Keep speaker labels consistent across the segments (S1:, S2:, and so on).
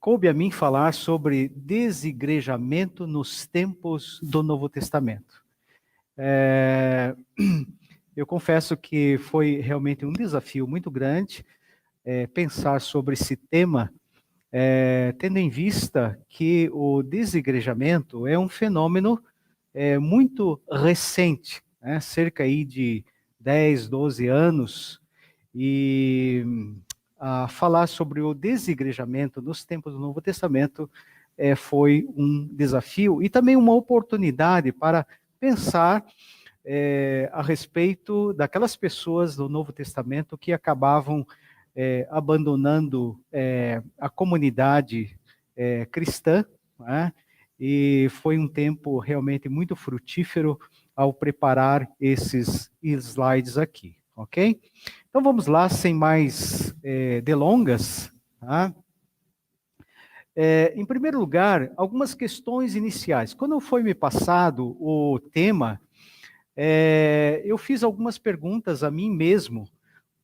S1: coube a mim falar sobre desigrejamento nos tempos do Novo Testamento. Eu confesso que foi realmente um desafio muito grande pensar sobre esse tema, tendo em vista que o desigrejamento é um fenômeno muito recente, né? Cerca aí de 10, 12 anos, e falar sobre o desigrejamento nos tempos do Novo Testamento foi um desafio e também uma oportunidade para pensar a respeito daquelas pessoas do Novo Testamento que acabavam abandonando a comunidade cristã, né? E foi um tempo realmente muito frutífero ao preparar esses slides aqui, ok? Então vamos lá, sem mais delongas, tá? Em primeiro lugar, algumas questões iniciais. Quando foi me passado o tema, eu fiz algumas perguntas a mim mesmo.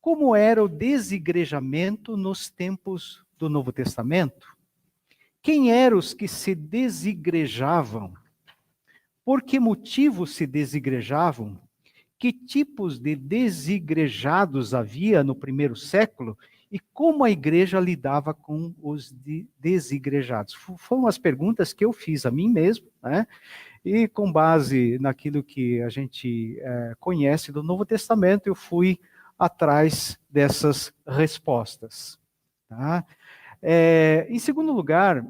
S1: Como era o desigrejamento nos tempos do Novo Testamento? Quem eram os que se desigrejavam? Por que motivo se desigrejavam? Que tipos de desigrejados havia no primeiro século? E como a igreja lidava com os desigrejados? Foram as perguntas que eu fiz a mim mesmo, né? E com base naquilo que a gente conhece do Novo Testamento, eu fui atrás dessas respostas. Tá? Em segundo lugar,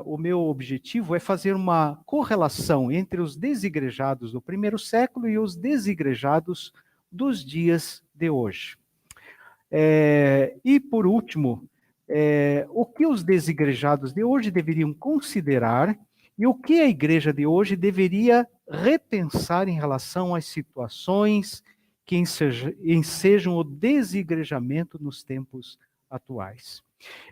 S1: o meu objetivo é fazer uma correlação entre os desigrejados do primeiro século e os desigrejados dos dias de hoje. E, por último, o que os desigrejados de hoje deveriam considerar e o que a igreja de hoje deveria repensar em relação às situações que ensejam o desigrejamento nos tempos atuais.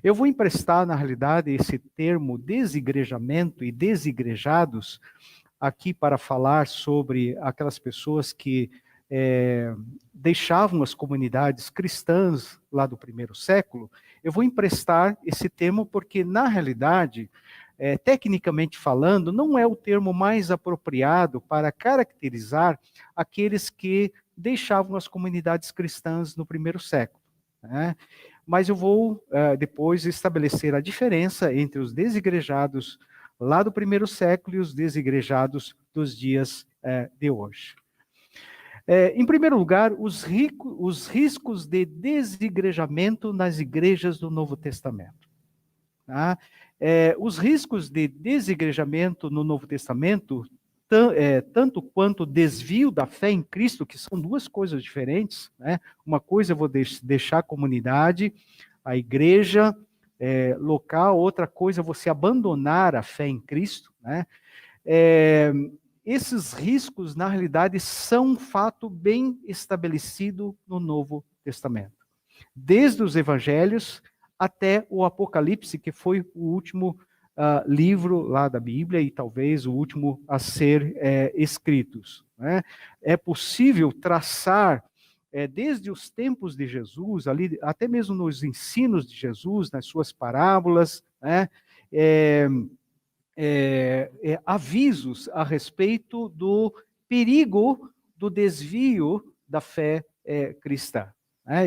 S1: Eu vou emprestar, na realidade, esse termo desigrejamento e desigrejados aqui para falar sobre aquelas pessoas que deixavam as comunidades cristãs lá do primeiro século. Eu vou emprestar esse termo porque, na realidade, tecnicamente falando, não é o termo mais apropriado para caracterizar aqueles que deixavam as comunidades cristãs no primeiro século, né? Mas eu vou depois estabelecer a diferença entre os desigrejados lá do primeiro século e os desigrejados dos dias de hoje. Em primeiro lugar, os riscos de desigrejamento nas igrejas do Novo Testamento. Tá? Os riscos de desigrejamento no Novo Testamento, tanto quanto desvio da fé em Cristo, que são duas coisas diferentes, né? Uma coisa eu vou deixar a comunidade, a igreja local, outra coisa é você abandonar a fé em Cristo, né? Esses riscos, na realidade, são um fato bem estabelecido no Novo Testamento. Desde os evangelhos até o Apocalipse, que foi o último livro lá da Bíblia e talvez o último a ser escritos, né? É possível traçar, desde os tempos de Jesus, ali, até mesmo nos ensinos de Jesus, nas suas parábolas, né? Avisos a respeito do perigo do desvio da fé cristã.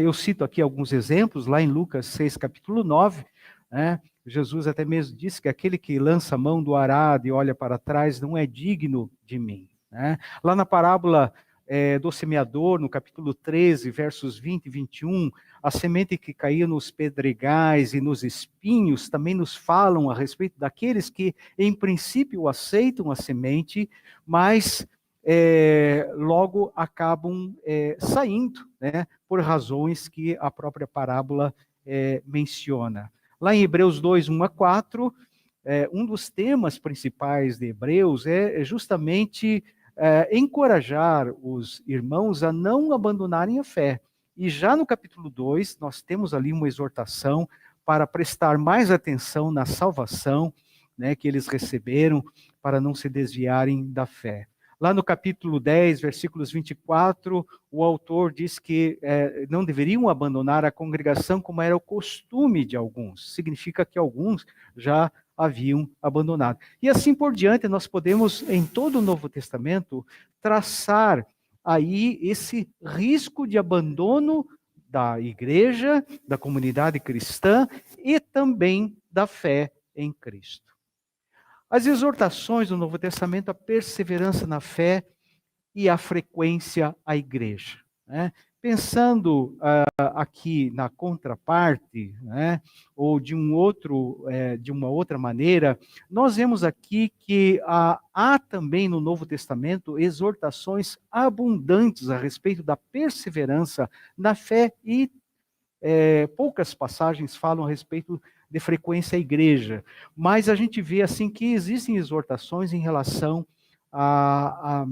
S1: Eu cito aqui alguns exemplos, lá em Lucas 6, capítulo 9, né? Jesus até mesmo disse que aquele que lança a mão do arado e olha para trás não é digno de mim, né? Lá na parábola do semeador, no capítulo 13, versos 20 e 21, a semente que caía nos pedregais e nos espinhos também nos falam a respeito daqueles que, em princípio, aceitam a semente, mas logo acabam saindo, né, por razões que a própria parábola menciona. Lá em Hebreus 2, 1 a 4, um dos temas principais de Hebreus é justamente encorajar os irmãos a não abandonarem a fé. E já no capítulo 2, nós temos ali uma exortação para prestar mais atenção na salvação, né, que eles receberam, para não se desviarem da fé. Lá no capítulo 10, versículos 24, o autor diz que não deveriam abandonar a congregação como era o costume de alguns. Significa que alguns já haviam abandonado. E assim por diante, nós podemos, em todo o Novo Testamento, traçar aí esse risco de abandono da igreja, da comunidade cristã e também da fé em Cristo. As exortações do Novo Testamento, a perseverança na fé e a frequência à igreja. Né? Pensando aqui na contraparte, né, ou de de uma outra maneira, nós vemos aqui que há também no Novo Testamento exortações abundantes a respeito da perseverança na fé e poucas passagens falam a respeito de frequência à igreja, mas a gente vê assim que existem exortações em relação à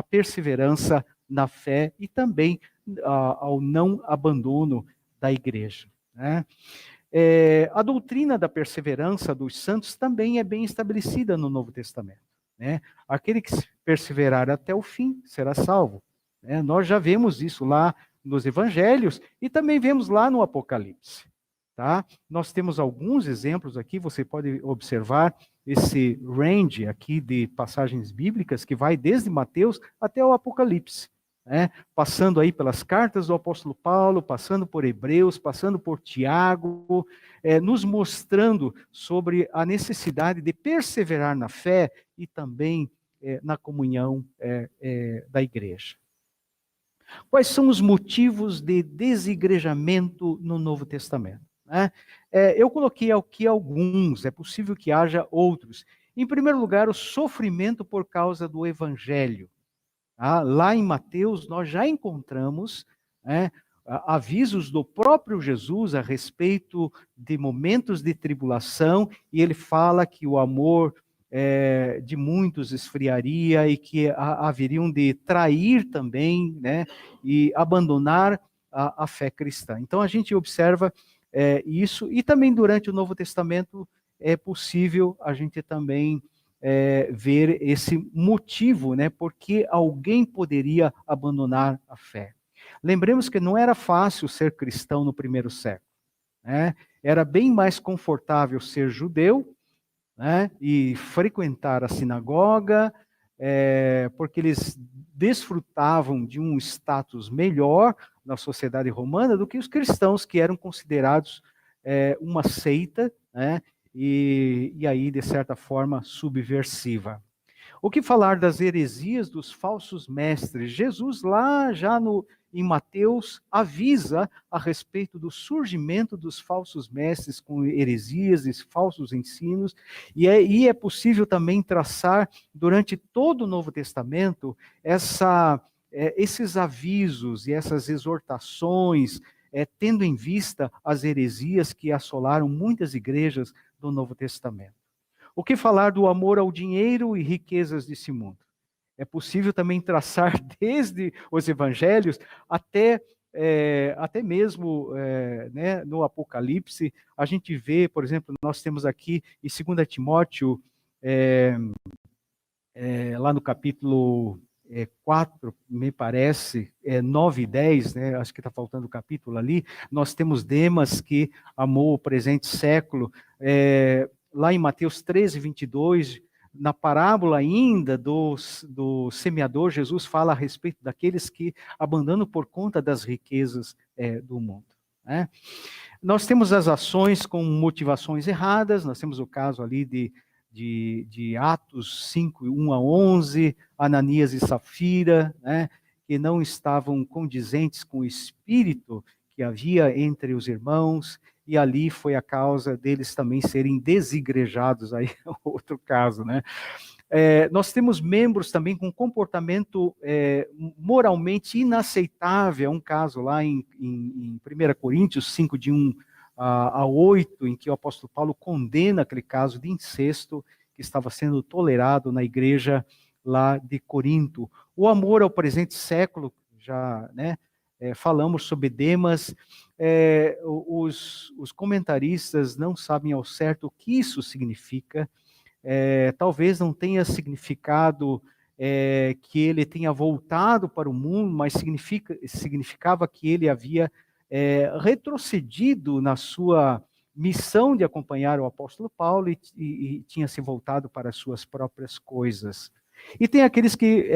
S1: perseverança na fé e também ao não abandono da igreja. Né? A doutrina da perseverança dos santos também é bem estabelecida no Novo Testamento. Né? Aquele que perseverar até o fim será salvo. Né? Nós já vemos isso lá nos evangelhos e também vemos lá no Apocalipse. Tá? Nós temos alguns exemplos aqui, você pode observar esse range aqui de passagens bíblicas que vai desde Mateus até o Apocalipse. Né? Passando aí pelas cartas do apóstolo Paulo, passando por Hebreus, passando por Tiago, nos mostrando sobre a necessidade de perseverar na fé e também na comunhão da igreja. Quais são os motivos de desigrejamento no Novo Testamento? Né? Eu coloquei aqui alguns, é possível que haja outros. Em primeiro lugar, o sofrimento por causa do evangelho. Tá? Lá em Mateus, nós já encontramos avisos do próprio Jesus a respeito de momentos de tribulação, e ele fala que o amor de muitos esfriaria e que haveriam de trair também, né, e abandonar a fé cristã. Então a gente observa isso, e também durante o Novo Testamento é possível a gente também ver esse motivo, né, porque alguém poderia abandonar a fé. Lembremos que não era fácil ser cristão no primeiro século. Né? Era bem mais confortável ser judeu, né, e frequentar a sinagoga, porque eles desfrutavam de um status melhor na sociedade romana do que os cristãos, que eram considerados uma seita, né, e aí, de certa forma, subversiva. O que falar das heresias dos falsos mestres? Jesus, lá já em Mateus, avisa a respeito do surgimento dos falsos mestres com heresias e falsos ensinos, e é possível também traçar, durante todo o Novo Testamento, esses avisos e essas exortações, tendo em vista as heresias que assolaram muitas igrejas do Novo Testamento. O que falar do amor ao dinheiro e riquezas desse mundo? É possível também traçar desde os evangelhos até mesmo né, no Apocalipse. A gente vê, por exemplo, nós temos aqui em 2 Timóteo, lá no capítulo 4, me parece, 9 e 10, né, acho que está faltando o capítulo ali, nós temos Demas que amou o presente século, lá em Mateus 13, 22, na parábola ainda do semeador, Jesus fala a respeito daqueles que abandonam por conta das riquezas do mundo. Né? Nós temos as ações com motivações erradas, nós temos o caso ali de Atos 5, 1 a 11, Ananias e Safira, né, que não estavam condizentes com o espírito que havia entre os irmãos, e ali foi a causa deles também serem desigrejados, aí é outro caso, né? Nós temos membros também com comportamento moralmente inaceitável, um caso lá em 1 Coríntios 5, de 1 a 8, em que o apóstolo Paulo condena aquele caso de incesto que estava sendo tolerado na igreja lá de Corinto. O amor ao presente século, já, né, falamos sobre Demas, os comentaristas não sabem ao certo o que isso significa, talvez não tenha significado que ele tenha voltado para o mundo, mas significava que ele havia retrocedido na sua missão de acompanhar o apóstolo Paulo e tinha se voltado para as suas próprias coisas. E tem aqueles que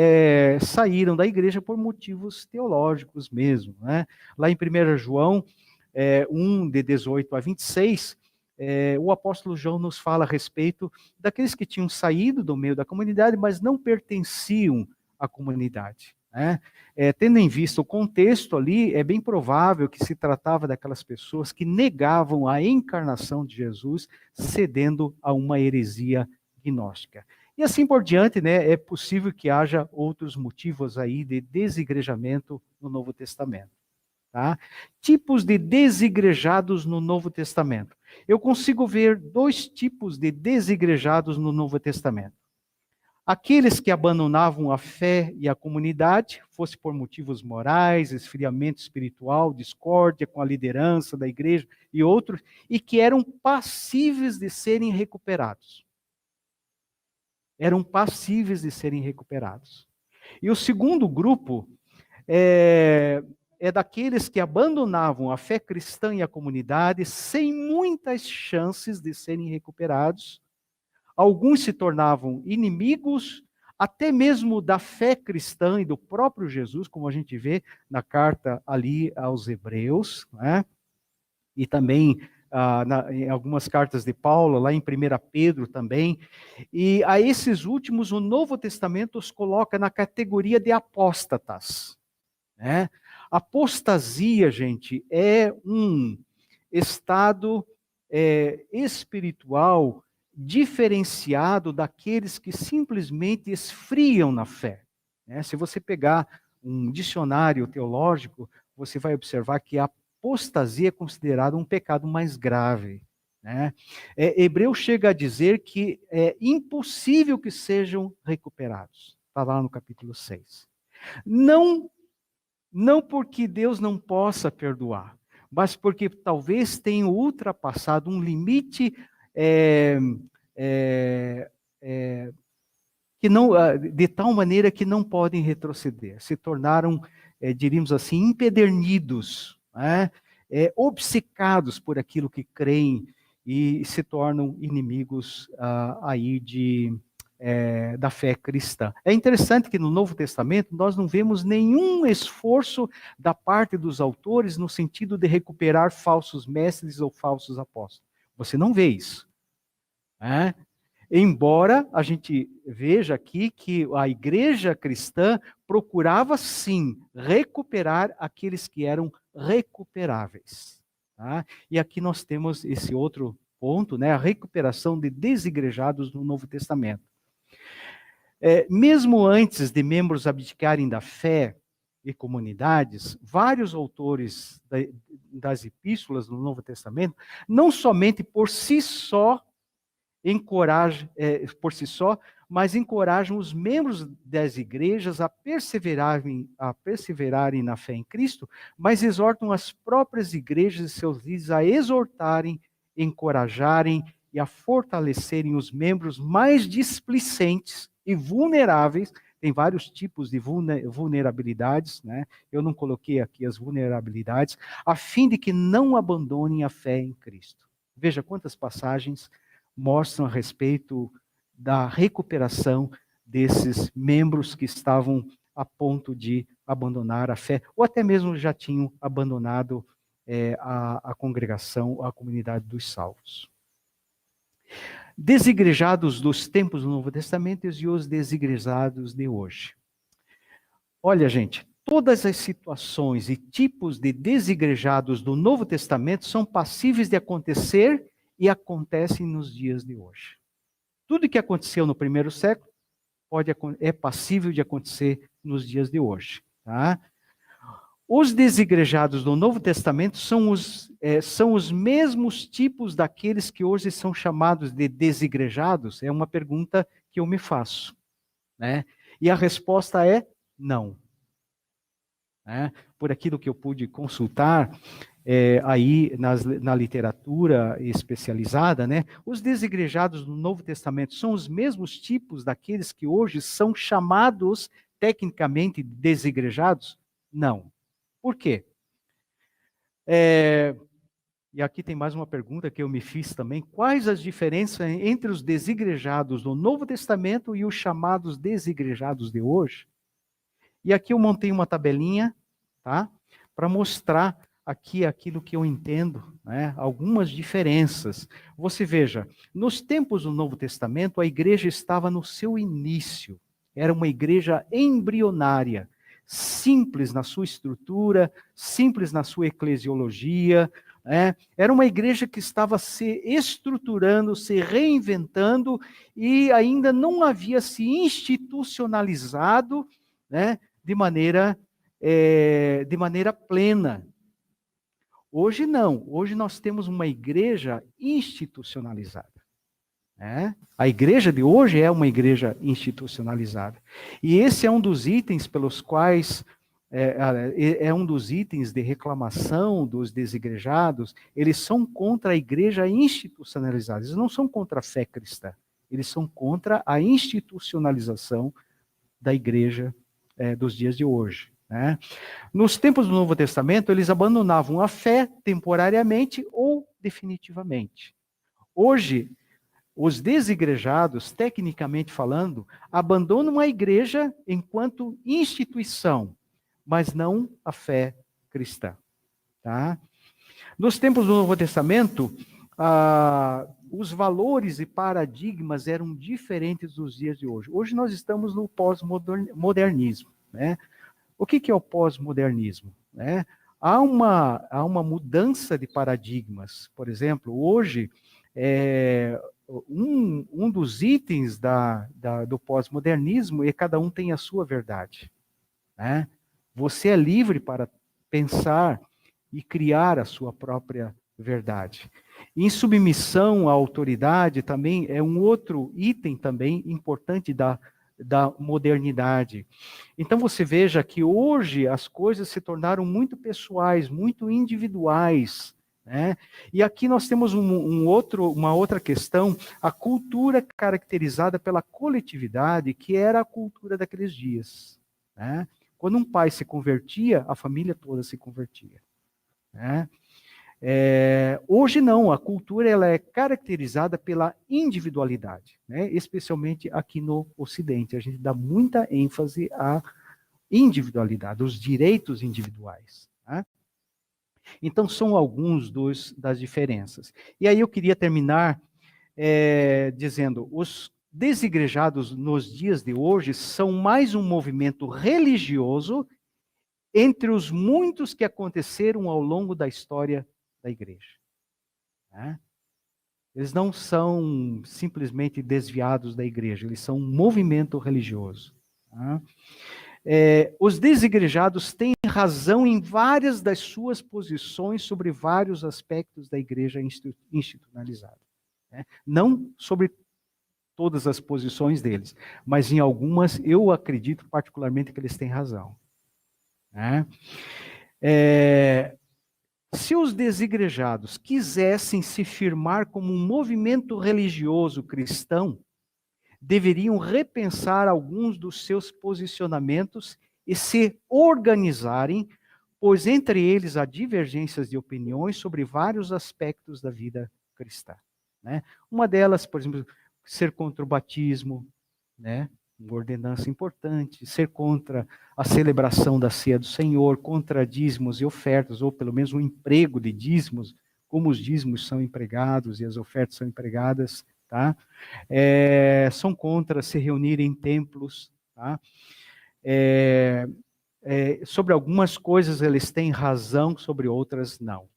S1: saíram da igreja por motivos teológicos mesmo, né? Lá em 1 João 1, de 18 a 26, o apóstolo João nos fala a respeito daqueles que tinham saído do meio da comunidade, mas não pertenciam à comunidade, né? Tendo em vista o contexto ali, é bem provável que se tratava daquelas pessoas que negavam a encarnação de Jesus, cedendo a uma heresia gnóstica. E assim por diante, né, é possível que haja outros motivos aí de desigrejamento no Novo Testamento. Tá? Tipos de desigrejados no Novo Testamento. Eu consigo ver dois tipos de desigrejados no Novo Testamento. Aqueles que abandonavam a fé e a comunidade, fosse por motivos morais, esfriamento espiritual, discórdia com a liderança da igreja e outros, e que eram passíveis de serem recuperados. Eram passíveis de serem recuperados. E o segundo grupo é daqueles que abandonavam a fé cristã e a comunidade sem muitas chances de serem recuperados. Alguns se tornavam inimigos, até mesmo da fé cristã e do próprio Jesus, como a gente vê na carta ali aos Hebreus, né? E também em algumas cartas de Paulo, lá em 1 Pedro também. E a esses últimos, o Novo Testamento os coloca na categoria de apóstatas, né? Apostasia, gente, é um estado espiritual diferenciado daqueles que simplesmente esfriam na fé, né? Se você pegar um dicionário teológico, você vai observar que a apostasia é considerada um pecado mais grave, né? Hebreu chega a dizer que é impossível que sejam recuperados. Está lá no capítulo 6. Não porque Deus não possa perdoar, mas porque talvez tenham ultrapassado um limite que não, de tal maneira que não podem retroceder. Se tornaram, diríamos assim, empedernidos, né? Obcecados por aquilo que creem e se tornam inimigos aí da fé cristã. É interessante que no Novo Testamento nós não vemos nenhum esforço da parte dos autores no sentido de recuperar falsos mestres ou falsos apóstolos. Você não vê isso, né? Embora a gente veja aqui que a igreja cristã procurava sim recuperar aqueles que eram recuperáveis. Tá? E aqui nós temos esse outro ponto, né? A recuperação de desigrejados no Novo Testamento. Mesmo antes de membros abdicarem da fé e comunidades, vários autores das epístolas do Novo Testamento, não somente por si só, mas encorajam os membros das igrejas a perseverarem na fé em Cristo, mas exortam as próprias igrejas e seus líderes a exortarem, encorajarem e a fortalecerem os membros mais displicentes e vulneráveis. Tem vários tipos de vulnerabilidades, né? Eu não coloquei aqui as vulnerabilidades, a fim de que não abandonem a fé em Cristo. Veja quantas passagens mostram a respeito da recuperação desses membros que estavam a ponto de abandonar a fé, ou até mesmo já tinham abandonado a congregação, a comunidade dos salvos. Desigrejados dos tempos do Novo Testamento e os desigrejados de hoje. Olha, gente, todas as situações e tipos de desigrejados do Novo Testamento são passíveis de acontecer e acontecem nos dias de hoje. Tudo que aconteceu no primeiro século é passível de acontecer nos dias de hoje. Tá? Os desigrejados do Novo Testamento são os mesmos tipos daqueles que hoje são chamados de desigrejados? É uma pergunta que eu me faço, né? E a resposta é não. Né? Por aquilo que eu pude consultar, aí na literatura especializada, né? Os desigrejados no Novo Testamento são os mesmos tipos daqueles que hoje são chamados tecnicamente desigrejados? Não. Por quê? E aqui tem mais uma pergunta que eu me fiz também. Quais as diferenças entre os desigrejados do Novo Testamento e os chamados desigrejados de hoje? E aqui eu montei uma tabelinha, tá? Para mostrar aqui aquilo que eu entendo, né? Algumas diferenças. Você veja, nos tempos do Novo Testamento, a igreja estava no seu início. Era uma igreja embrionária, simples na sua estrutura, simples na sua eclesiologia, era uma igreja que estava se estruturando, se reinventando e ainda não havia se institucionalizado, né, de maneira plena. Hoje não. Hoje nós temos uma igreja institucionalizada. A igreja de hoje é uma igreja institucionalizada. E esse é um dos itens pelos quais é um dos itens de reclamação dos desigrejados. Eles são contra a igreja institucionalizada. Eles não são contra a fé cristã. Eles são contra a institucionalização da igreja dos dias de hoje. Né? Nos tempos do Novo Testamento, eles abandonavam a fé temporariamente ou definitivamente. Hoje, os desigrejados, tecnicamente falando, abandonam a igreja enquanto instituição, mas não a fé cristã. Tá? Nos tempos do Novo Testamento, os valores e paradigmas eram diferentes dos dias de hoje. Hoje nós estamos no pós-modernismo. Né? O que é o pós-modernismo? Né? Há uma mudança de paradigmas. Por exemplo, hoje, um dos itens do pós-modernismo é cada um tem a sua verdade. Né? Você é livre para pensar e criar a sua própria verdade. Insubmissão à autoridade também é um outro item também importante da modernidade. Então você veja que hoje as coisas se tornaram muito pessoais, muito individuais. Né? E aqui nós temos uma outra questão, a cultura caracterizada pela coletividade, que era a cultura daqueles dias. Né? Quando um pai se convertia, a família toda se convertia. Né? Hoje não, a cultura ela é caracterizada pela individualidade, né? Especialmente aqui no Ocidente. A gente dá muita ênfase à individualidade, aos direitos individuais. Né? Então, são alguns das diferenças. E aí eu queria terminar dizendo, os desigrejados nos dias de hoje são mais um movimento religioso entre os muitos que aconteceram ao longo da história da igreja. Né? Eles não são simplesmente desviados da igreja, eles são um movimento religioso. Né? Os desigrejados têm razão em várias das suas posições sobre vários aspectos da igreja institucionalizada. Né? Não sobre todas as posições deles, mas em algumas eu acredito particularmente que eles têm razão. Né? Se os desigrejados quisessem se firmar como um movimento religioso cristão, deveriam repensar alguns dos seus posicionamentos e se organizarem, pois entre eles há divergências de opiniões sobre vários aspectos da vida cristã. Né? Uma delas, por exemplo, ser contra o batismo, né? Uma ordenança importante, ser contra a celebração da ceia do Senhor, contra dízimos e ofertas, ou pelo menos o emprego de dízimos, como os dízimos são empregados e as ofertas são empregadas, tá? São contra se reunir em templos, tá? Sobre algumas coisas eles têm razão, sobre outras não.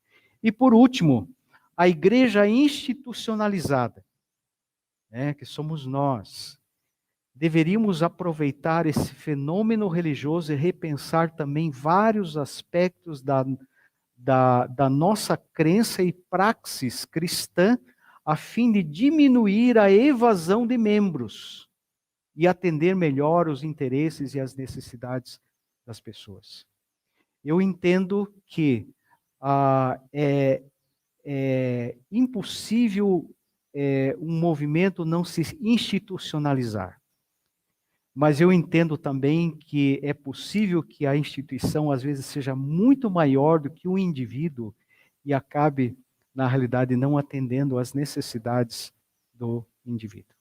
S1: E por último, a igreja institucionalizada, né, que somos nós. Deveríamos aproveitar esse fenômeno religioso e repensar também vários aspectos da nossa crença e praxis cristã, a fim de diminuir a evasão de membros e atender melhor os interesses e as necessidades das pessoas. Eu entendo que é impossível um movimento não se institucionalizar. Mas eu entendo também que é possível que a instituição, às vezes, seja muito maior do que o indivíduo e acabe, na realidade, não atendendo às necessidades do indivíduo.